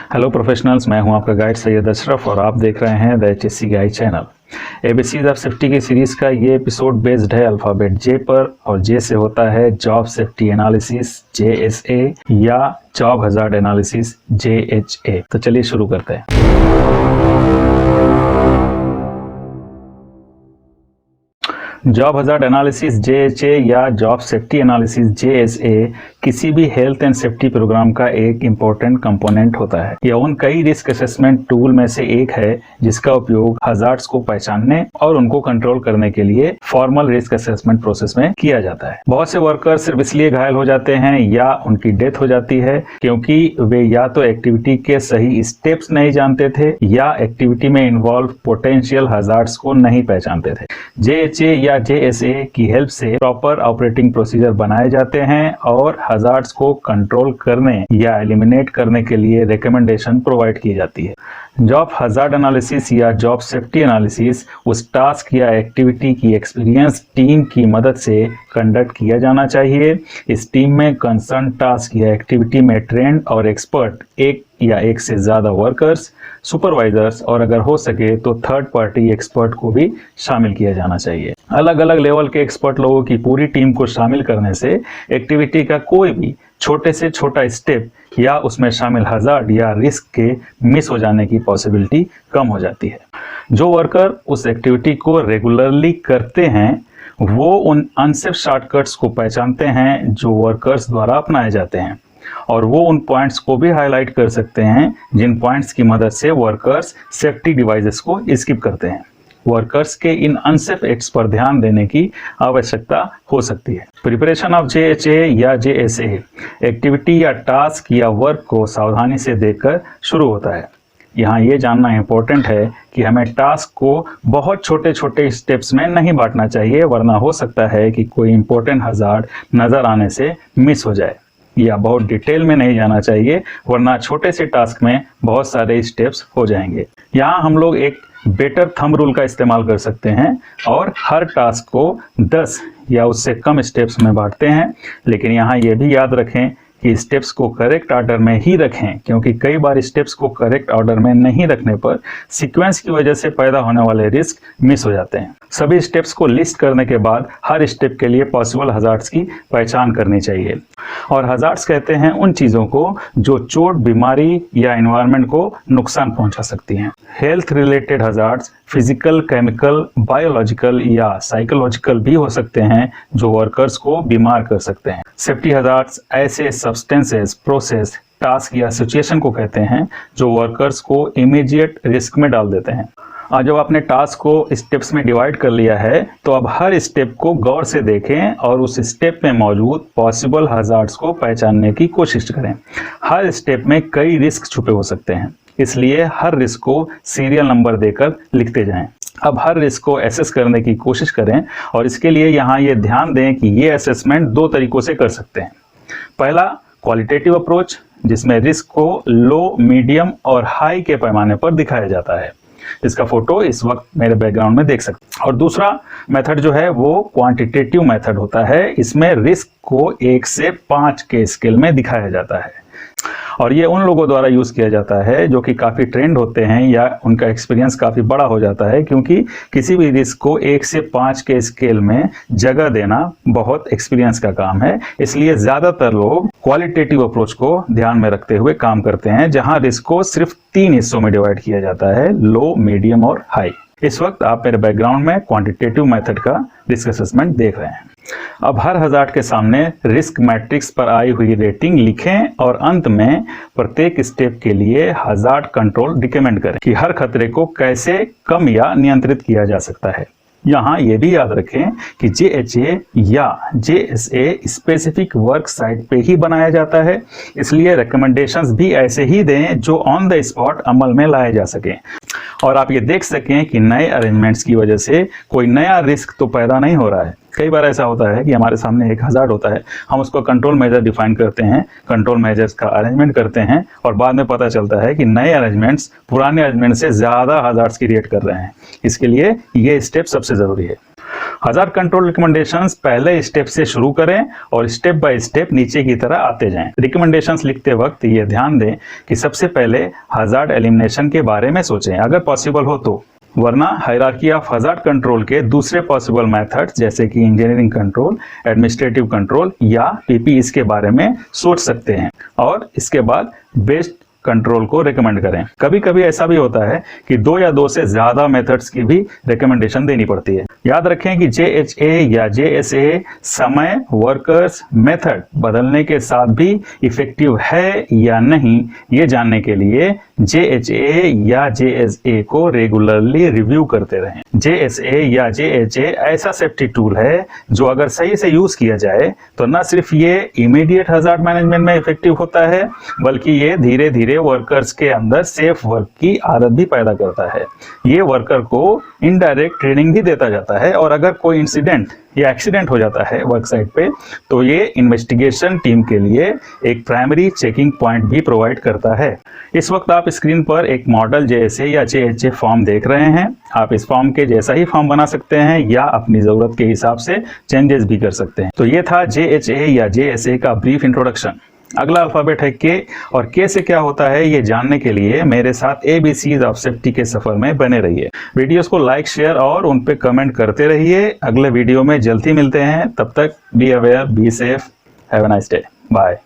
Hello professionals, मैं हूं आपका गाइड सैयद अशरफ और आप देख रहे हैं the HSC guide channel. ABCs of safety की सीरीज का ये एपिसोड बेस्ड है अल्फ़ाबेट जे पर, और जे से होता है जॉब सेफ्टी एनालिसिस JSA या जॉब हजार्ड एनालिसिस JHA। तो चलिए शुरू करते हैं। जॉब हजार्ड एनालिसिस JHA या जॉब सेफ्टी एनालिसिस JSA किसी भी हेल्थ एंड सेफ्टी प्रोग्राम का एक इम्पोर्टेंट कंपोनेंट होता है। यह उन कई रिस्क असेसमेंट टूल में से एक है जिसका उपयोग हजार्ड्स को पहचानने और उनको कंट्रोल करने के लिए फॉर्मल रिस्क असेसमेंट प्रोसेस में किया जाता है। बहुत से वर्कर सिर्फ इसलिए घायल हो जाते हैं या उनकी डेथ हो जाती है क्योंकि वे या तो एक्टिविटी के सही स्टेप्स नहीं जानते थे या एक्टिविटी में इन्वॉल्व पोटेंशियल हजार्ड्स को नहीं पहचानते थे। JHA या JSA की हेल्प से प्रॉपर ऑपरेटिंग प्रोसीजर बनाए जाते हैं और हजार्ड्स को कंट्रोल करने या एलिमिनेट करने के लिए रिकमेंडेशन प्रोवाइड की जाती है। जॉब हजार्ड एनालिसिस या जॉब सेफ्टी एनालिसिस उस टास्क या एक्टिविटी की एक्सपीरियंस टीम की मदद से कंडक्ट किया जाना चाहिए। इस टीम में कंसर्न टास्क या एक्टिविटी में ट्रेंड और एक्सपर्ट एक या एक से ज़्यादा वर्कर्स, सुपरवाइजर्स और अगर हो सके तो थर्ड पार्टी एक्सपर्ट को भी शामिल किया जाना चाहिए। अलग अलग लेवल के एक्सपर्ट लोगों की पूरी टीम को शामिल करने से एक्टिविटी का कोई भी छोटे से छोटा स्टेप या उसमें शामिल हजार्ड या रिस्क के मिस हो जाने की पॉसिबिलिटी कम हो जाती है। जो वर्कर उस एक्टिविटी को रेगुलरली करते हैं वो उन अनसेफ शॉर्टकट्स को पहचानते हैं जो वर्कर्स द्वारा अपनाए जाते हैं और वो उन पॉइंट्स को भी हाईलाइट कर सकते हैं जिन पॉइंट्स की मदद से वर्कर्स सेफ्टी डिवाइसेस को स्किप करते हैं। वर्कर्स के इन अनसेफ एक्ट्स पर ध्यान देने की आवश्यकता हो सकती है। प्रिपरेशन ऑफ JHA या JSA एक्टिविटी या टास्क या वर्क को सावधानी से देखकर शुरू होता है। यहाँ ये जानना इम्पोर्टेंट है कि हमें टास्क को बहुत छोटे छोटे स्टेप्स में नहीं बांटना चाहिए, वरना हो सकता है कि कोई इम्पोर्टेंट हजार्ड नज़र आने से मिस हो जाए, या बहुत डिटेल में नहीं जाना चाहिए वरना छोटे से टास्क में बहुत सारे स्टेप्स हो जाएंगे। यहाँ हम लोग एक बेटर थंब रूल का इस्तेमाल कर सकते हैं और हर टास्क को 10 या उससे कम स्टेप्स में बांटते हैं। लेकिन यहाँ ये भी याद रखें कि स्टेप्स को करेक्ट ऑर्डर में ही रखें, क्योंकि कई बार स्टेप्स को करेक्ट ऑर्डर में नहीं रखने पर सीक्वेंस की वजह से पैदा होने वाले रिस्क मिस हो जाते हैं। सभी स्टेप्स को लिस्ट करने के बाद हर स्टेप के लिए पॉसिबल हजार्ड्स की पहचान करनी चाहिए। और हजार्ड्स कहते हैं उन चीज़ों को जो चोट, बीमारी या एनवायरनमेंट को नुकसान पहुंचा सकती हैं। Health related hazards physical, chemical, biological या साइकोलॉजिकल भी हो सकते हैं जो वर्कर्स को बीमार कर सकते हैं। सेफ्टी हजार्ड्स ऐसे सब्सटेंसेस, प्रोसेस, टास्क या सिचुएशन को कहते हैं जो वर्कर्स को इमीडिएट रिस्क में डाल देते हैं। और जब आपने टास्क को स्टेप्स में डिवाइड कर लिया है तो अब हर स्टेप को गौर से देखें और उस स्टेप में मौजूद पॉसिबल हजार्ड्स को पहचानने की कोशिश करें। हर स्टेप में कई रिस्क छुपे हो सकते हैं, इसलिए हर रिस्क को सीरियल नंबर देकर लिखते जाएं। अब हर रिस्क को एसेस करने की कोशिश करें और इसके लिए यहाँ ये ध्यान दें कि ये असेसमेंट 2 तरीकों से कर सकते हैं। पहला क्वालिटेटिव अप्रोच, जिसमें रिस्क को लो, मीडियम और हाई के पैमाने पर दिखाया जाता है। इसका फोटो इस वक्त मेरे बैकग्राउंड में देख सकते हैं। और दूसरा मेथड जो है वो क्वांटिटेटिव मेथड होता है। इसमें रिस्क को 1 से 5 के स्केल में दिखाया जाता है और ये उन लोगों द्वारा यूज़ किया जाता है जो कि काफ़ी ट्रेंड होते हैं या उनका एक्सपीरियंस काफ़ी बड़ा हो जाता है, क्योंकि किसी भी रिस्क को 1 से 5 के स्केल में जगह देना बहुत एक्सपीरियंस का काम है। इसलिए ज़्यादातर लोग क्वालिटेटिव अप्रोच को ध्यान में रखते हुए काम करते हैं, जहां रिस्क को सिर्फ 3 हिस्सों में डिवाइड किया जाता है, लो, मीडियम और हाई। इस वक्त आप मेरे बैकग्राउंड में क्वांटिटेटिव मेथड का रिस्क असेसमेंट देख रहे हैं। अब हर हजार्ड के सामने रिस्क मैट्रिक्स पर आई हुई रेटिंग लिखें और अंत में प्रत्येक स्टेप के लिए हजार्ड कंट्रोल रिकमेंड करें कि हर खतरे को कैसे कम या नियंत्रित किया जा सकता है। यहाँ ये भी याद रखें कि JHA या JSA स्पेसिफिक वर्क साइट पे ही बनाया जाता है, इसलिए रिकमेंडेशंस भी ऐसे ही दें जो ऑन द स्पॉट अमल में लाए जा सकें और आप ये देख सकें कि नए अरेंजमेंट्स की वजह से कोई नया रिस्क तो पैदा नहीं हो रहा है। कई बार ऐसा होता है कि हमारे सामने एक हजार्ड होता है, हम उसको कंट्रोल मेजर डिफाइन करते हैं, कंट्रोल मेजर्स का अरेंजमेंट करते हैं और बाद में पता चलता है कि नए अरेंजमेंट्स पुराने अरेंजमेंट से ज़्यादा हजार्ड्स क्रिएट कर रहे हैं। इसके लिए ये स्टेप सबसे ज़रूरी है। हजार्ड कंट्रोल रिकमेंडेशंस पहले स्टेप से शुरू करें और स्टेप बाय स्टेप नीचे की तरह आते जाएं। रिकमेंडेशंस लिखते वक्त ये ध्यान दें कि सबसे पहले हजार्ड एलिमिनेशन के बारे में सोचें अगर पॉसिबल हो तो, वरना हायरार्की ऑफ हजार्ड कंट्रोल के दूसरे पॉसिबल मेथड्स जैसे कि इंजीनियरिंग कंट्रोल, एडमिनिस्ट्रेटिव कंट्रोल या पीपी इसके बारे में सोच सकते हैं और इसके बाद बेस्ट कंट्रोल को रिकमेंड करें। कभी कभी ऐसा भी होता है कि 2 या 2 से ज्यादा मेथड्स की भी रिकमेंडेशन देनी पड़ती है। याद रखें कि JHA या JSA समय, वर्कर्स, मेथड बदलने के साथ भी इफेक्टिव है या नहीं ये जानने के लिए JHA या JSA को रेगुलरली रिव्यू करते रहें। JSA या JHA ऐसा सेफ्टी टूल है जो अगर सही से यूज किया जाए तो न सिर्फ ये इमीडिएट हजार्ड मैनेजमेंट में इफेक्टिव होता है बल्कि ये धीरे धीरे वर्कर्स के अंदर सेफ वर्क की आदत भी पैदा करता है। ये वर्कर को इनडायरेक्ट ट्रेनिंग भी देता जाता है और अगर कोई इंसिडेंट या एक्सीडेंट हो जाता है वर्क साइट पे तो ये इन्वेस्टिगेशन टीम के लिए एक प्राइमरी चेकिंग पॉइंट भी प्रोवाइड करता है। इस वक्त आप स्क्रीन पर एक मॉडल JSA या JHA फॉर्म देख रहे हैं। आप इस फॉर्म के जैसा ही फॉर्म बना सकते हैं या अपनी जरूरत के हिसाब से चेंजेस भी कर सकते हैं। तो ये था JHA या JSA का ब्रीफ इंट्रोडक्शन। अगला अल्फाबेट है K और K से क्या होता है ये जानने के लिए मेरे साथ ABCs ऑफ सेफ्टी के सफर में बने रहिए। वीडियोस को लाइक, शेयर और उन पे कमेंट करते रहिए। अगले वीडियो में जल्दी मिलते हैं, तब तक be aware, be safe, have a nice day, bye.